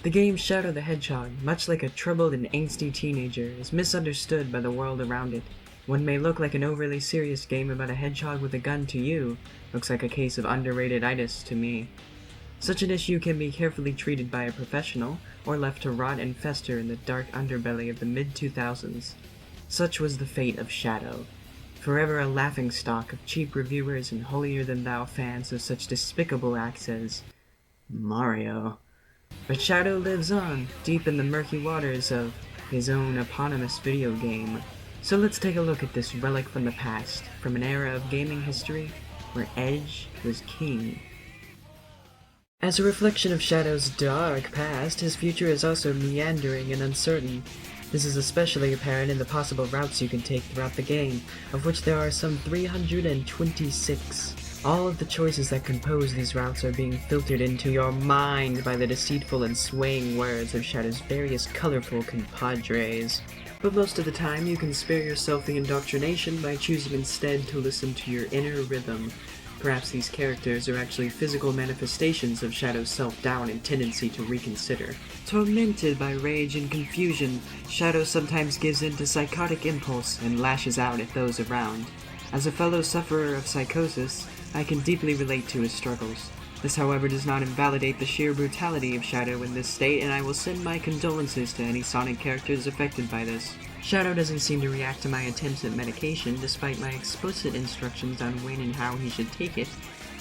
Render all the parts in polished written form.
The game Shadow the Hedgehog, much like a troubled and angsty teenager, is misunderstood by the world around it. What may look like an overly serious game about a hedgehog with a gun to you, looks like a case of underrated-itis to me. Such an issue can be carefully treated by a professional, or left to rot and fester in the dark underbelly of the mid-2000s. Such was the fate of Shadow, forever a laughingstock of cheap reviewers and holier-than-thou fans of such despicable acts as Mario. But Shadow lives on, deep in the murky waters of his own eponymous video game. So let's take a look at this relic from the past, from an era of gaming history where Edge was king. As a reflection of Shadow's dark past, his future is also meandering and uncertain. This is especially apparent in the possible routes you can take throughout the game, of which there are some 326. All of the choices that compose these routes are being filtered into your mind by the deceitful and swaying words of Shadow's various colorful compadres. But most of the time you can spare yourself the indoctrination by choosing instead to listen to your inner rhythm. Perhaps these characters are actually physical manifestations of Shadow's self-doubt and tendency to reconsider. Tormented by rage and confusion, Shadow sometimes gives in to psychotic impulse and lashes out at those around. As a fellow sufferer of psychosis, I can deeply relate to his struggles. This, however, does not invalidate the sheer brutality of Shadow in this state, and I will send my condolences to any Sonic characters affected by this. Shadow doesn't seem to react to my attempts at medication, despite my explicit instructions on when and how he should take it,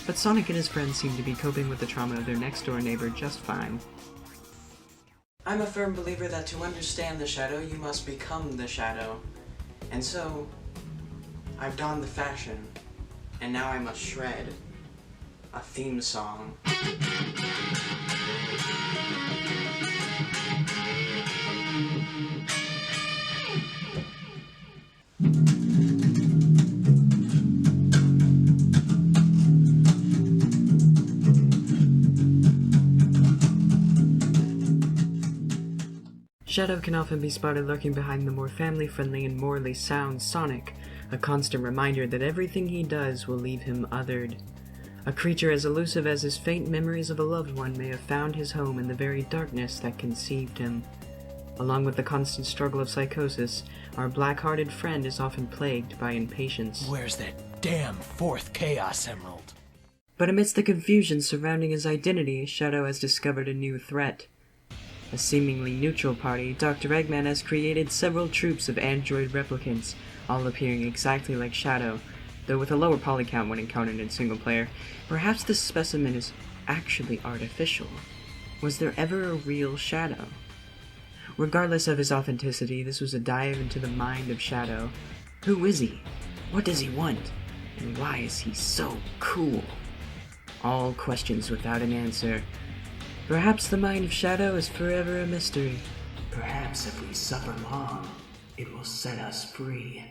but Sonic and his friends seem to be coping with the trauma of their next-door neighbor just fine. I'm a firm believer that to understand the Shadow, you must become the Shadow. And so, I've donned the fashion, and now I must shred a theme song. Shadow can often be spotted lurking behind the more family-friendly and morally sound Sonic, a constant reminder that everything he does will leave him othered. A creature as elusive as his faint memories of a loved one may have found his home in the very darkness that conceived him. Along with the constant struggle of psychosis, our black-hearted friend is often plagued by impatience. Where's that damn fourth Chaos Emerald? But amidst the confusion surrounding his identity, Shadow has discovered a new threat. A seemingly neutral party, Dr. Eggman has created several troops of android replicants, all appearing exactly like Shadow, though with a lower poly count when encountered in single player. Perhaps this specimen is actually artificial. Was there ever a real Shadow? Regardless of his authenticity, this was a dive into the mind of Shadow. Who is he? What does he want? And why is he so cool? All questions without an answer. Perhaps the mind of Shadow is forever a mystery. Perhaps if we suffer long, it will set us free.